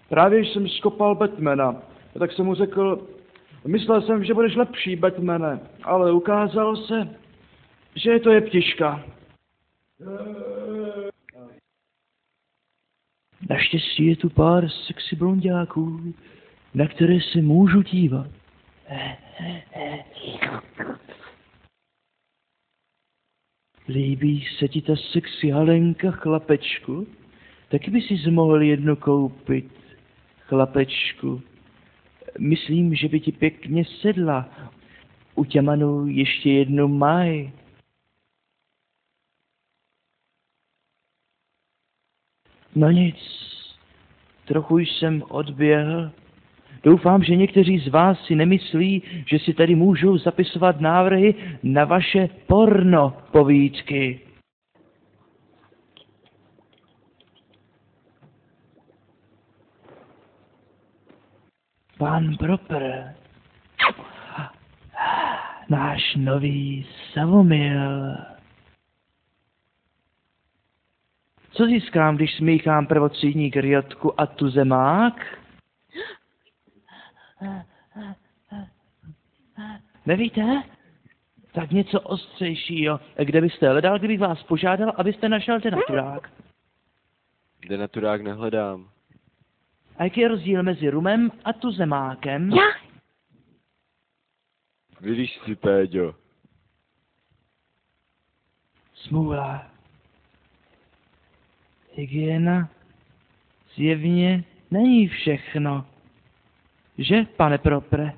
Právě jsem skopal Batmana, tak jsem mu řekl, myslel jsem, že budeš lepší, Batmane, ale ukázalo se, že je to jeptiška. Naštěstí je tu pár sexy blonďáků, na které se můžu dívat. Líbí se ti ta sexy halenka, chlapečku? Taky by si mohl jedno koupit, chlapečku. Myslím, že by ti pěkně sedla. U Těmanu ještě jednu maj. No nic, trochu jsem odběhl. Doufám, že někteří z vás si nemyslí, že si tady můžou zapisovat návrhy na vaše porno povídky. Pan Proper, náš nový Savomil. Co získám, když smíchám prvotřídník Riotku a tu zemák? Nevíte? Tak něco ostřejšího. Kde byste hledal, kdybych vás požádal, abyste našel denaturák? Denaturák nehledám. A jaký je rozdíl mezi rumem a tu zemákem? Já? Vidíš si, Péďo. Smůla. Hygiena zjevně není všechno. Že, pane Propre?